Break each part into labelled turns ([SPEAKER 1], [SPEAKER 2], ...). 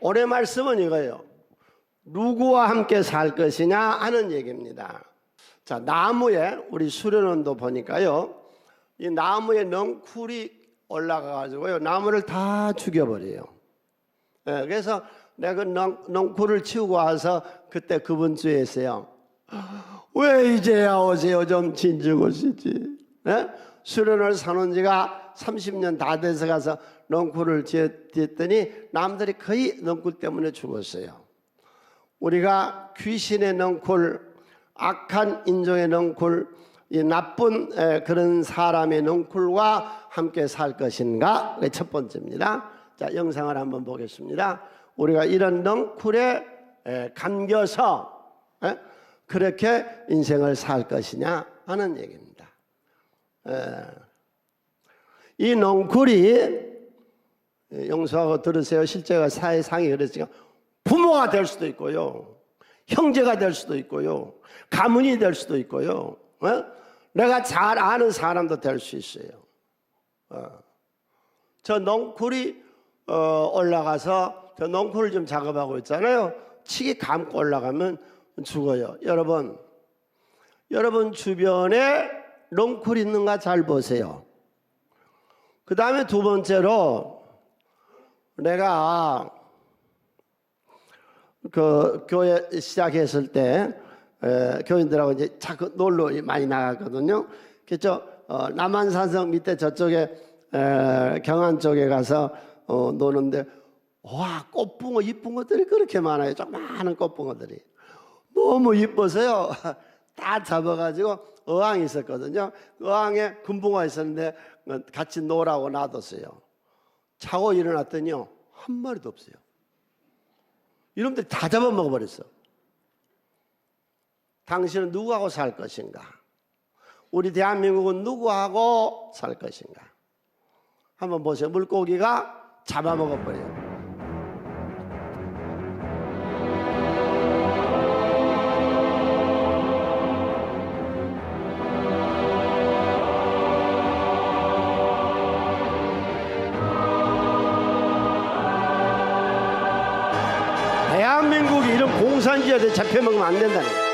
[SPEAKER 1] 오늘 말씀은 이거예요. 누구와 함께 살 것이냐 하는 얘기입니다. 자, 나무에 우리 수련원도 보니까요, 이 나무에 넝쿨이 올라가 가지고요 나무를 다 죽여버려요. 예, 그래서 내가 그 넝쿨을 치우고 와서 그때 그분 주에 했어요. 왜 이제야 오세요? 좀 진즉 오시지. 예? 수련을 사놓은 지가 30년 다 돼서 가서 넝쿨을 지었더니 남들이 거의 넝쿨 때문에 죽었어요. 우리가 귀신의 넝쿨, 악한 인종의 넝쿨, 이 나쁜 그런 사람의 넝쿨과 함께 살 것인가? 그게 첫 번째입니다. 자, 영상을 한번 보겠습니다. 우리가 이런 넝쿨에 감겨서 그렇게 인생을 살 것이냐 하는 얘기입니다. 이 넝쿨이, 용서하고 들으세요. 실제가 사회상이 그랬으니까 부모가 될 수도 있고요, 형제가 될 수도 있고요, 가문이 될 수도 있고요, 내가 잘 아는 사람도 될 수 있어요. 저 넝쿨이 올라가서 저 넝쿨을 좀 작업하고 있잖아요. 치기 감고 올라가면 죽어요. 여러분 주변에 넝쿨 있는가 잘 보세요. 그 다음에 두 번째로, 내가 그 교회 시작했을 때 교인들하고 이제 자꾸 놀러 많이 나갔거든요. 그래서 남한산성 밑에 저쪽에 경안 쪽에 가서 노는데, 와, 꽃붕어 이쁜 것들이 그렇게 많아요. 조그마한 꽃붕어들이 너무 이뻐서요 다 잡아가지고, 어항이 있었거든요. 어항에 금붕어가 있었는데 같이 놀라고 놔뒀어요. 자고 일어났더니요 한 마리도 없어요. 이놈들이 다 잡아먹어버렸어. 당신은 누구하고 살 것인가? 우리 대한민국은 누구하고 살 것인가? 한번 보세요. 물고기가 잡아먹어버려요. 대한민국이 이런 공산주의에 잡혀먹으면 안 된다는 거예요.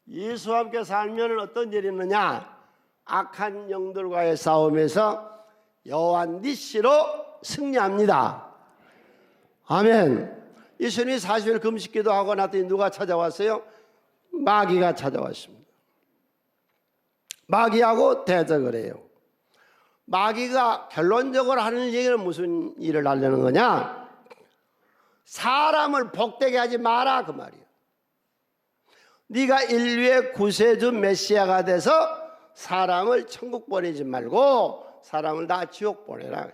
[SPEAKER 1] 예수와 함께 살면 어떤 일이 있느냐? 악한 영들과의 싸움에서 여호와 니시로 승리합니다. 아멘. 예수님이 40일 금식기도 하고 났더니 누가 찾아왔어요? 마귀가 찾아왔습니다. 마귀하고 대적을 해요. 마귀가 결론적으로 하는 얘기는 무슨 일을 하려는 거냐? 사람을 복되게 하지 마라, 그 말이에요. 네가 인류의 구세주 메시아가 돼서 사람을 천국 보내지 말고 사람을 다 지옥 보내라.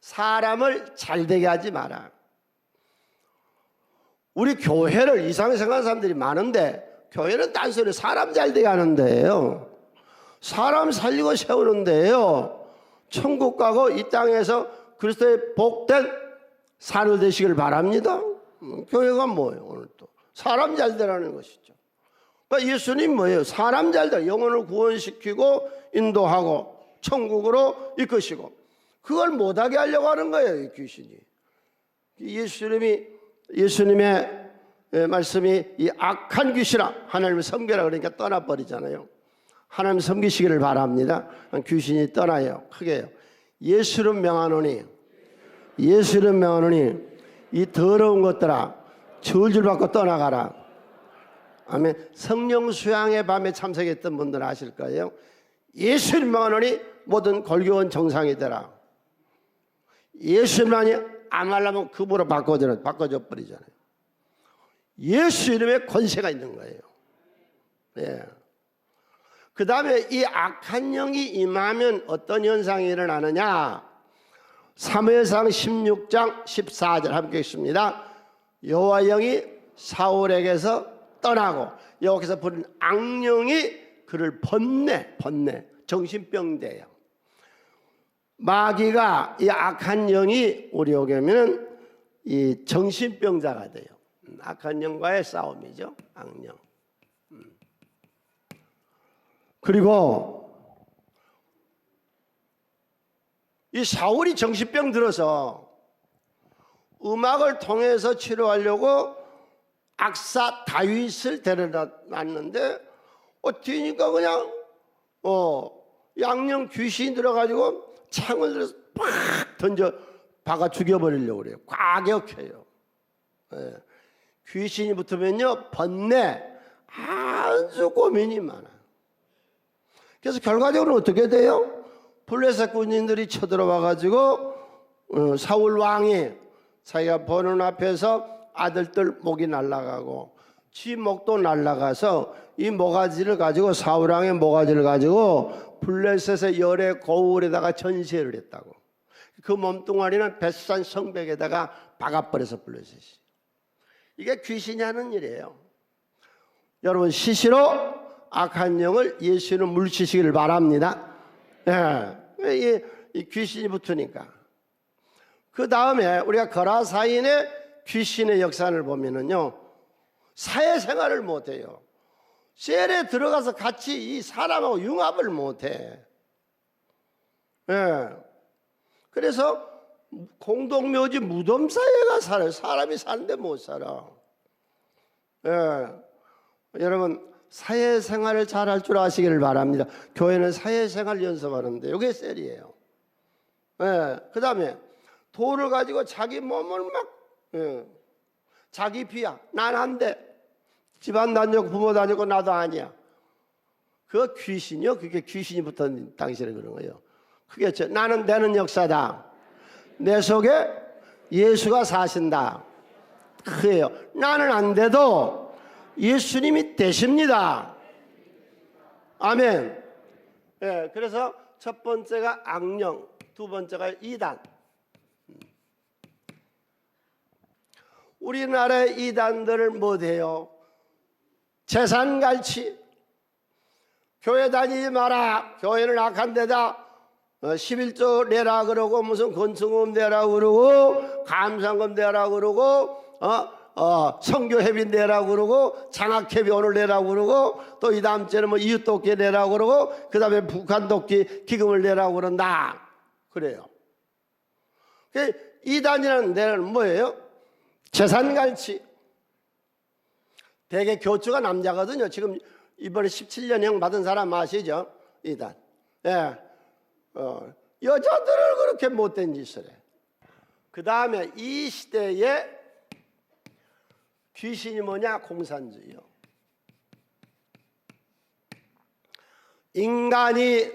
[SPEAKER 1] 사람을 잘되게 하지 마라. 우리 교회를 이상하게 생각하는 사람들이 많은데, 교회는 단순히 사람 잘되게 하는 데예요. 사람 살리고 세우는 데예요. 천국 가고 이 땅에서 그리스도의 복된 산을 되시길 바랍니다. 교회가 뭐예요? 오늘 또 사람 잘되라는 것이죠. 그러니까 예수님 뭐예요? 사람 잘되, 영혼을 구원시키고 인도하고 천국으로 이끄시고, 그걸 못하게 하려고 하는 거예요, 이 귀신이. 예수님의 말씀이 이 악한 귀신아, 하나님을 섬겨라 그러니까 떠나버리잖아요. 하나님 섬기시기를 바랍니다. 귀신이 떠나요. 크게요. 예수를 명하노니, 예수를 명하노니 이 더러운 것들아 저주를 받고 떠나가라. 아멘. 성령 수양의 밤에 참석했던 분들은 아실 거예요. 예수를 명하노니 모든 골교원 정상이 되라. 예수님만이 안 하려면 급으로 바꿔줘 버리잖아요. 예수 이름에 권세가 있는 거예요. 예. 그 다음에 이 악한 영이 임하면 어떤 현상이 일어나느냐? 사무엘상 16장 14절 함께 읽습니다. 여호와 영이 사울에게서 떠나고 여기서 부른 악령이 그를 번뇌 정신병돼요. 마귀가 이 악한 영이 우리 오게 하면 이 정신병자가 돼요. 악한 영과의 싸움이죠. 악령. 그리고 이 사울이 정신병 들어서 음악을 통해서 치료하려고 악사 다윗을 데려다 놨는데 뒤니까 그냥 양령 귀신이 들어가지고 창을 들어서 팍 던져 박아 죽여버리려고 그래요. 과격해요. 예. 귀신이 붙으면요 번뇌 아주 고민이 많아요. 그래서 결과적으로 어떻게 돼요? 블레셋 군인들이 쳐들어와 가지고 사울 왕이 자기가 보는 앞에서 아들들 목이 날아가고 지 목도 날아가서 이 모가지를 가지고 사울 왕의 모가지를 가지고 블레셋의 열의 거울에다가 전시회를 했다고. 그 몸뚱아리는 벳산 성벽에다가 박아버려서 블레셋이. 이게 귀신이 하는 일이에요. 여러분 시시로 악한 영을 예수는 물리치시기를 바랍니다. 예, 이 귀신이 붙으니까. 그 다음에 우리가 거라사인의 귀신의 역사를 보면은요, 사회생활을 못해요. 셀에 들어가서 같이 이 사람하고 융합을 못해. 예. 그래서 공동묘지 무덤사회가 살아요. 사람이 사는데 못 살아. 예. 여러분 사회생활을 잘할 줄 아시기를 바랍니다. 교회는 사회생활 연습하는데 이게 셀이에요. 예. 그 다음에 돌을 가지고 자기 몸을 막 자기 피야. 난 안 돼. 집안 다녔고 부모 다녔고 나도 아니야. 그거 귀신이요. 그게 귀신이 붙은 당신은 그런 거예요. 그게 나는 되는 역사다. 내 속에 예수가 사신다. 그래요. 나는 안 돼도 예수님이 되십니다. 아멘. 예, 그래서 첫 번째가 악령, 두 번째가 이단. 우리나라의 이단들을 못해요. 재산갈취. 교회 다니지 마라. 교회는 악한 데다. 11조 내라 그러고 무슨 건축금 내라 그러고 감상금 내라 그러고 성교회비 내라 그러고 장학회비 오늘 내라 그러고 또 이 다음 주에는 뭐 이웃돕기 내라 그러고 그 다음에 북한돕기 기금을 내라 그런다. 그래요. 이단이라는 데는 뭐예요? 재산갈취. 대개 교주가 남자거든요. 지금 이번에 17년형 받은 사람 아시죠? 이단. 예. 여자들을 그렇게 못된 짓을 해. 그 다음에 이 시대에 귀신이 뭐냐? 공산주의요. 인간이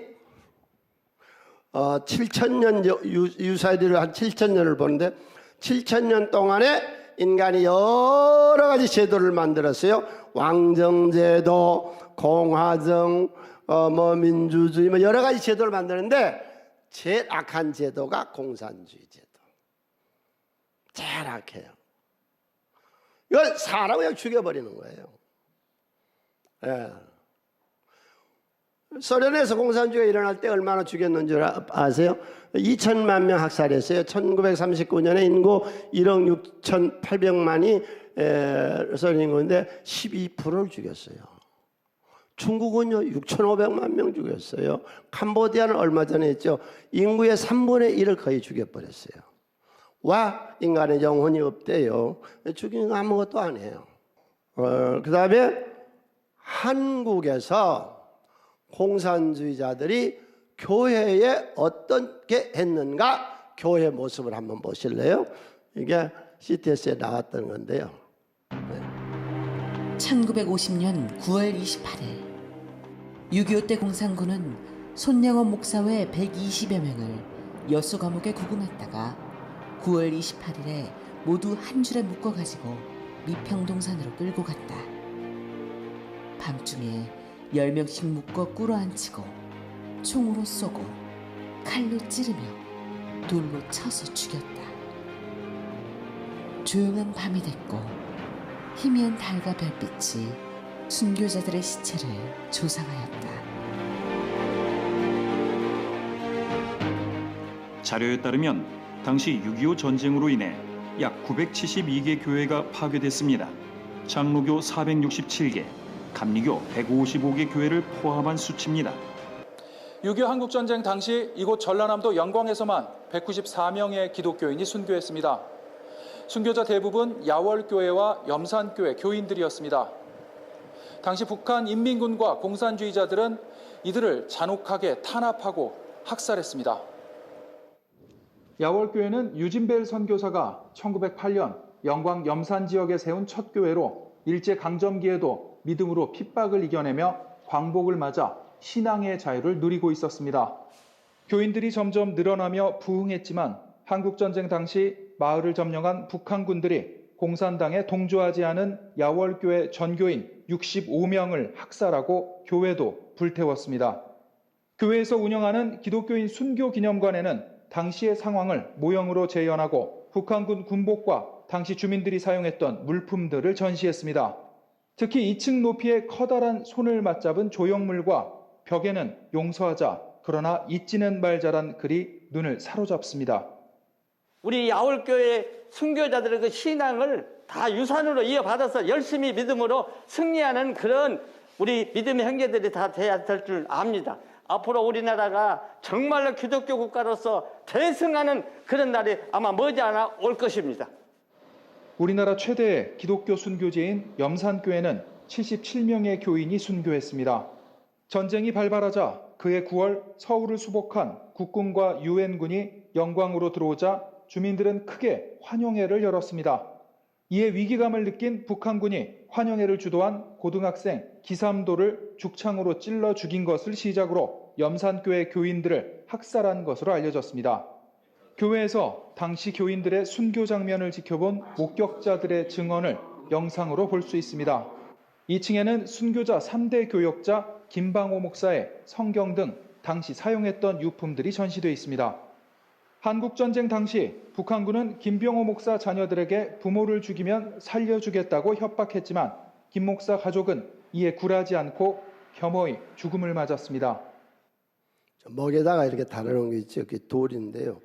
[SPEAKER 1] 7,000년 유사일을 한 7,000년을 보는데 7,000년 동안에 인간이 여러 가지 제도를 만들었어요. 왕정제도, 공화정, 뭐 민주주의, 뭐 여러 가지 제도를 만드는데 제일 악한 제도가 공산주의 제도. 제일 악해요. 이걸 사람을 그냥 죽여버리는 거예요. 예. 소련에서 공산주의가 일어날 때 얼마나 죽였는 줄 아세요? 2천만 명 학살했어요. 1939년에 인구 1억 6,800만이 소련 인구인데 12%를 죽였어요. 중국은요 6,500만 명 죽였어요. 캄보디아는 얼마 전에 했죠. 인구의 3분의 1을 거의 죽여버렸어요. 와 인간의 영혼이 없대요. 죽이는 거 아무것도 안 해요. 그 다음에 한국에서 공산주의자들이 교회에 어떻게 했는가 교회 모습을 한번 보실래요? 이게 CTS에 나왔던 건데요.
[SPEAKER 2] 1950년 9월 28일 6.25 때 공산군은 손양원 목사 외 120여 명을 여수 감옥에 구금했다가 9월 28일에 모두 한 줄에 묶어가지고 미평동산으로 끌고 갔다. 밤중에 10명씩 묶어 꿇어앉히고 총으로 쏘고 칼로 찌르며 돌로 쳐서 죽였다. 조용한 밤이 됐고 희미한 달과 별빛이 순교자들의 시체를 조상하였다.
[SPEAKER 3] 자료에 따르면 당시 6.25 전쟁으로 인해 약 972개 교회가 파괴됐습니다. 장로교 467개, 감리교 155개 교회를 포함한 수치입니다.
[SPEAKER 4] 6.25 한국전쟁 당시 이곳 전라남도 영광에서만 194명의 기독교인이 순교했습니다. 순교자 대부분 야월교회와 염산교회 교인들이었습니다. 당시 북한 인민군과 공산주의자들은 이들을 잔혹하게 탄압하고 학살했습니다. 야월교회는 유진벨 선교사가 1908년 영광 염산 지역에 세운 첫 교회로 일제강점기에도 믿음으로 핍박을 이겨내며 광복을 맞아 신앙의 자유를 누리고 있었습니다. 교인들이 점점 늘어나며 부흥했지만 한국전쟁 당시 마을을 점령한 북한군들이 공산당에 동조하지 않은 야월교회 전교인 65명을 학살하고 교회도 불태웠습니다. 교회에서 운영하는 기독교인 순교기념관에는 당시의 상황을 모형으로 재현하고 북한군 군복과 당시 주민들이 사용했던 물품들을 전시했습니다. 특히 2층 높이의 커다란 손을 맞잡은 조형물과 벽에는 용서하자 그러나 잊지는 말자란 글이 눈을 사로잡습니다.
[SPEAKER 5] 우리 야월교회 순교자들의 그 신앙을 다 유산으로 이어받아서 열심히 믿음으로 승리하는 그런 우리 믿음의 형제들이 다 돼야 될 줄 압니다. 앞으로 우리나라가 정말로 기독교 국가로서 대승하는 그런 날이 아마 머지않아 올 것입니다.
[SPEAKER 4] 우리나라 최대의 기독교 순교지인 염산교회는 77명의 교인이 순교했습니다. 전쟁이 발발하자 그해 9월 서울을 수복한 국군과 유엔군이 영광으로 들어오자 주민들은 크게 환영회를 열었습니다. 이에 위기감을 느낀 북한군이 환영회를 주도한 고등학생 기삼도를 죽창으로 찔러 죽인 것을 시작으로 염산교회 교인들을 학살한 것으로 알려졌습니다. 교회에서 당시 교인들의 순교 장면을 지켜본 목격자들의 증언을 영상으로 볼 수 있습니다. 2층에는 순교자 3대 교역자 김방호 목사의 성경 등 당시 사용했던 유품들이 전시되어 있습니다. 한국전쟁 당시 북한군은 김병호 목사 자녀들에게 부모를 죽이면 살려주겠다고 협박했지만 김 목사 가족은 이에 굴하지 않고 겸허히 죽음을 맞았습니다.
[SPEAKER 1] 목에다가 이렇게 달아놓은 게 있죠. 그게 돌인데요.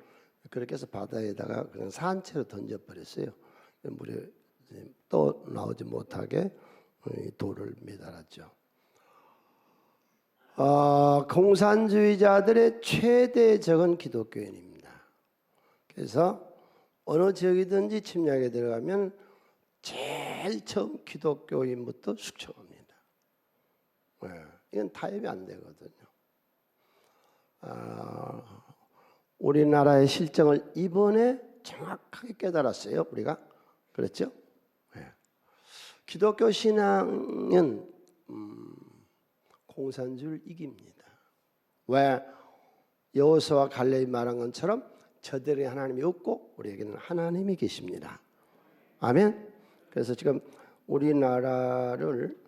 [SPEAKER 1] 그렇게 해서 바다에다가 그냥 산채로 던져버렸어요. 물에 또 나오지 못하게 돌을 매달았죠. 공산주의자들의 최대 적은 기독교인입니다. 그래서 어느 지역이든지 침략에 들어가면 제일 처음 기독교인부터 숙청합니다. 이건 타협이 안 되거든요. 우리나라의 실정을 이번에 정확하게 깨달았어요. 우리가 그렇죠? 기독교 신앙은 공산주의를 이깁니다. 왜? 여호수아와 갈렙이 말한 것처럼 저들의 하나님이 없고 우리에게는 하나님이 계십니다. 아멘. 그래서 지금 우리나라를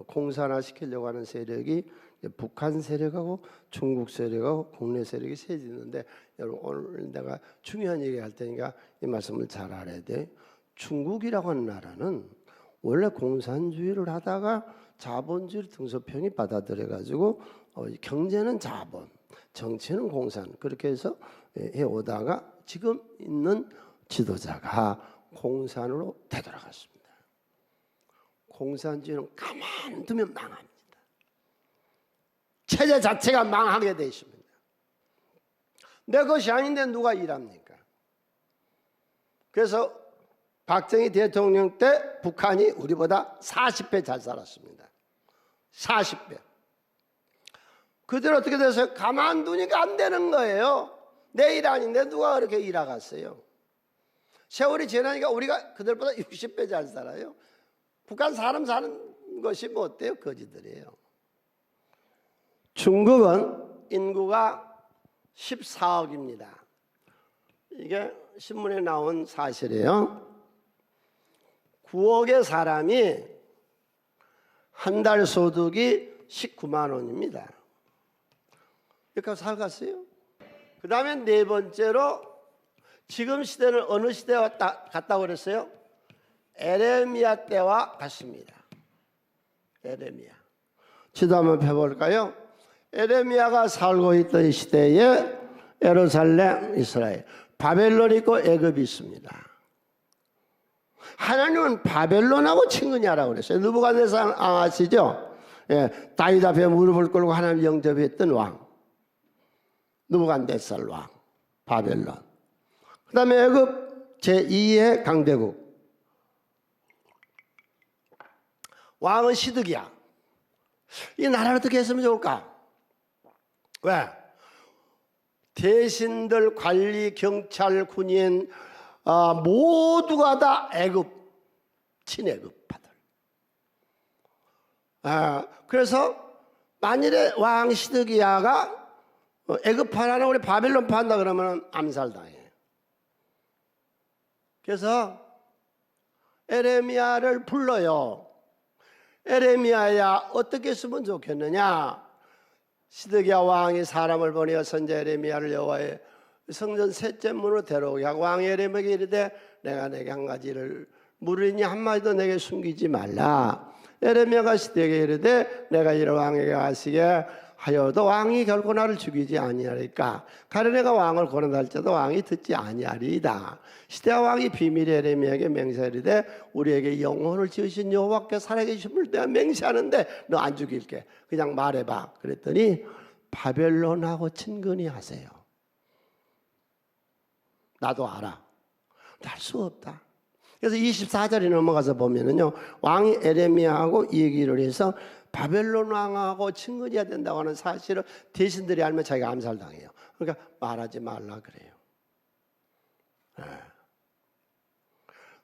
[SPEAKER 1] 공산화시키려고 하는 세력이 북한 세력하고 중국 세력하고 국내 세력이 세지는데, 여러분 오늘 내가 중요한 얘기 할 테니까 이 말씀을 잘 알아야 돼. 중국이라고 하는 나라는 원래 공산주의를 하다가 자본주의 등소평이 받아들여가지고 경제는 자본, 정치는 공산, 그렇게 해서 해오다가 지금 있는 지도자가 공산으로 되돌아갔습니다. 공산주의는 가만두면 망합니다. 체제 자체가 망하게 돼 있습니다. 내 것이 아닌데 누가 일합니까? 그래서 박정희 대통령 때 북한이 우리보다 40배 잘 살았습니다. 40배. 그들 어떻게 됐어요? 가만두니까 안 되는 거예요. 내 일 아닌데 누가 그렇게 일하겠어요? 세월이 지나니까 우리가 그들보다 60배 잘 살아요. 북한 사람 사는 것이 뭐 어때요? 거지들이에요. 중국은 인구가 14억입니다. 이게 신문에 나온 사실이에요. 9억의 사람이 한 달 소득이 19만 원입니다. 이렇게 살갔어요. 그 다음에 네 번째로 지금 시대는 어느 시대와 같다고 그랬어요? 에레미야 때와 같습니다. 에레미야. 지도 한번 펴볼까요? 에레미야가 살고 있던 시대에 예루살렘, 이스라엘, 바벨론이 있고 애굽이 있습니다. 하나님은 바벨론하고 친근이라고 그랬어요. 느부갓네살 아시죠? 예, 다윗 앞에 무릎을 꿇고 하나님 영접했던 왕. 느부갓네살 왕, 바벨론. 그 다음에 애굽 제2의 강대국. 왕은 시드기야. 이 나라를 어떻게 했으면 좋을까? 왜? 대신들, 관리, 경찰, 군인 모두가 다 애굽, 친애굽파들. 그래서 만일에 왕 시드기야가 애굽파라는 우리 바벨론파 한다 그러면 암살당해. 그래서 에레미야를 불러요. 에레미야야 어떻게 했으면 좋겠느냐? 시드기야 왕이 사람을 보내어 선지 에레미야를 여호와의 성전 셋째 문으로 데려오게 하고 왕이 에레미야에게 이르되 내가 내게 한 가지를 물으니 한마디도 내게 숨기지 말라. 에레미야가 시드기야에게 이르되 내가 이를 왕에게 가시게 하여도 왕이 결코 나를 죽이지 아니하리까. 가령 내가 왕을 고난할지라도 왕이 듣지 아니하리이다. 시대와 왕이 비밀에 에레미야에게 맹세하리되 우리에게 영혼을 지으신 여호와께 살아계심을 내가 맹세하는데 너 안 죽일게. 그냥 말해봐. 그랬더니 바벨론하고 친근히 하세요. 나도 알아. 할 수 없다. 그래서 24절에 넘어가서 보면은요, 왕이 에레미야하고 얘기를 해서 바벨론 왕하고 친근히 해야 된다고 하는 사실을 대신들이 알면 자기가 암살당해요. 그러니까 말하지 말라 그래요.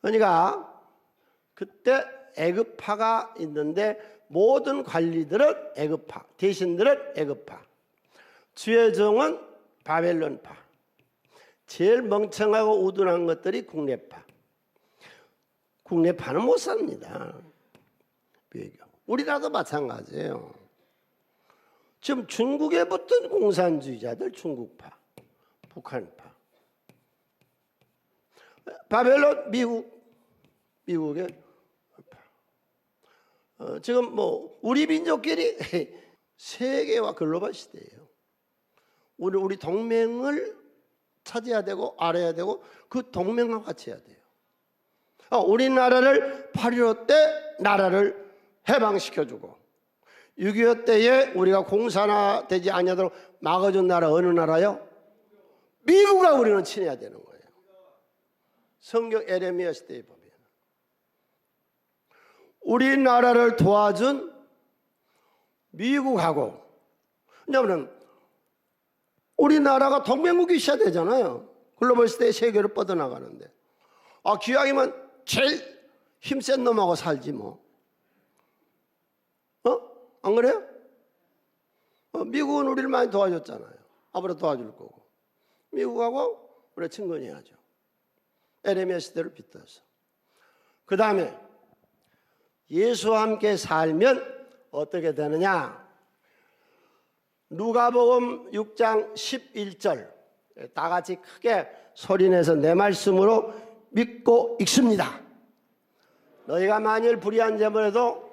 [SPEAKER 1] 그러니까 그때 애굽파가 있는데 모든 관리들은 애굽파, 대신들은 애굽파, 주의 종은 바벨론파, 제일 멍청하고 우둔한 것들이 국내파. 국내파는 못 삽니다. 우리나라도 마찬가지예요. 지금 중국에 붙은 공산주의자들, 중국파, 북한파. 바벨론, 미국의 파. 지금 뭐 우리 민족끼리 세계화 글로벌 시대예요. 우리 동맹을 찾아야 되고 알아야 되고 그 동맹과 같이 해야 돼요. 우리나라를 8.15 때 나라를 해방시켜주고 6.25 때에 우리가 공산화되지 아니하도록 막아준 나라 어느 나라요? 미국과 우리는 친해야 되는 거예요. 성경 에레미야 시대에 보면 우리나라를 도와준 미국하고, 왜냐하면 우리나라가 동맹국이 있어야 되잖아요. 글로벌 시대에 세계로 뻗어나가는데 기왕이면 제일 힘센 놈하고 살지 뭐. 안 그래요? 미국은 우리를 많이 도와줬잖아요. 앞으로 도와줄 거고. 미국하고 우리 친근해야죠. 에레미야 시대를 빗대서. 그 다음에 예수와 함께 살면 어떻게 되느냐? 누가복음 6장 11절 다 같이 크게 소리내서 내 말씀으로 믿고 읽습니다. 너희가 만일 불의한 점을 해도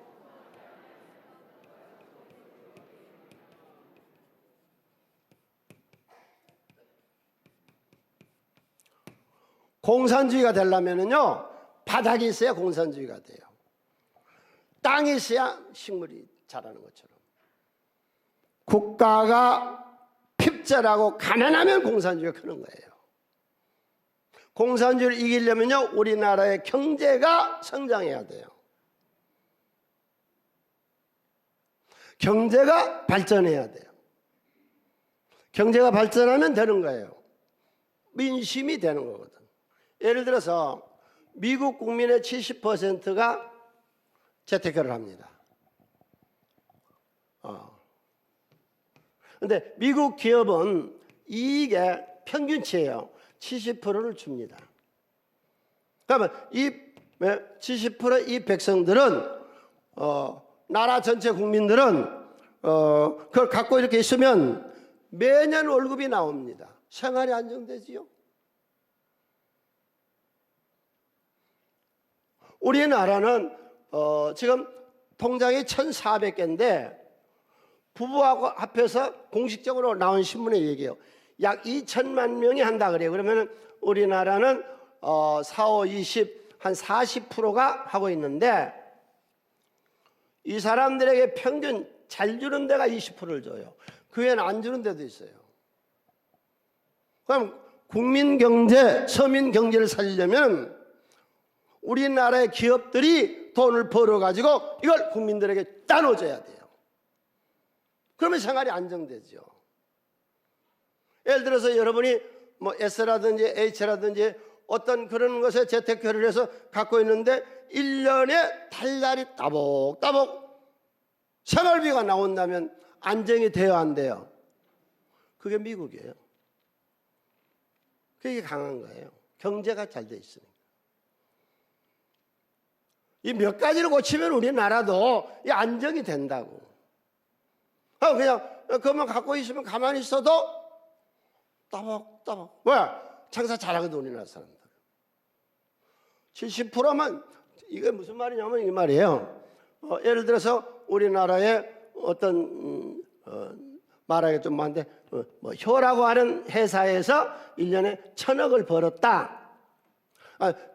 [SPEAKER 1] 공산주의가 되려면은요, 바닥이 있어야 공산주의가 돼요. 땅이 있어야 식물이 자라는 것처럼. 국가가 핍절하고 가난하면 공산주의가 크는 거예요. 공산주의를 이기려면요, 우리나라의 경제가 성장해야 돼요. 경제가 발전해야 돼요. 경제가 발전하면 되는 거예요. 민심이 되는 거거든. 예를 들어서 미국 국민의 70%가 재테크를 합니다. 근데 미국 기업은 이익의 평균치예요. 70%를 줍니다. 그러면 이 70%의 이 백성들은 나라 전체 국민들은 그걸 갖고 이렇게 있으면 매년 월급이 나옵니다. 생활이 안정되지요. 우리나라는 지금 통장이 1,400개인데 부부하고 합해서 공식적으로 나온 신문에 얘기해요. 약 2천만 명이 한다 그래요. 그러면 우리나라는 4, 5, 20 한 40%가 하고 있는데 이 사람들에게 평균 잘 주는 데가 20%를 줘요. 그 외에는 안 주는 데도 있어요. 그럼 국민 경제, 서민 경제를 살리려면 우리나라의 기업들이 돈을 벌어가지고 이걸 국민들에게 나눠줘야 돼요. 그러면 생활이 안정되죠. 예를 들어서 여러분이 뭐 S라든지 H라든지 어떤 그런 것에 재테크를 해서 갖고 있는데 1년에 달달이 따복따복 생활비가 나온다면 안정이 돼야 안 돼요. 그게 미국이에요. 그게 강한 거예요. 경제가 잘 돼 있으니까. 이 몇 가지를 고치면 우리나라도 이 안정이 된다고. 그냥 그것만 갖고 있으면 가만히 있어도 따박따박. 왜? 장사 잘하거든 우리나라 사람들. 70%만 이게 무슨 말이냐면 이 말이에요. 예를 들어서 우리나라의 어떤 말하기 좀 많은데 뭐 효라고 하는 회사에서 1년에 1,000억을 벌었다.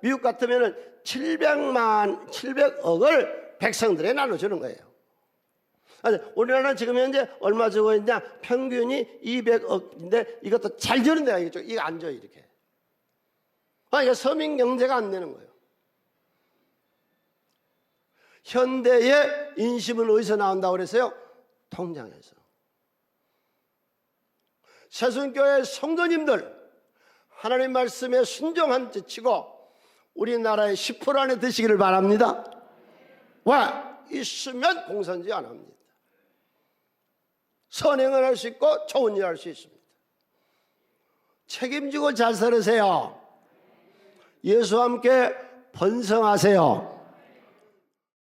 [SPEAKER 1] 미국 같으면은 700억을 백성들에 나눠주는 거예요. 우리나라는 지금 현재 얼마 주고 있냐? 평균이 200억인데 이것도 잘 주는 데가 있죠. 이거 안 줘, 이렇게. 이게 서민 경제가 안 되는 거예요. 현대의 인심은 어디서 나온다고 그랬어요? 통장에서. 새순교회 성도님들, 하나님 말씀에 순종한 지치고 우리나라의 10% 안에 드시기를 바랍니다. 왜? 있으면 공산주의 안 합니다. 선행을 할 수 있고 좋은 일 할 수 있습니다. 책임지고 잘 살으세요. 예수와 함께 번성하세요.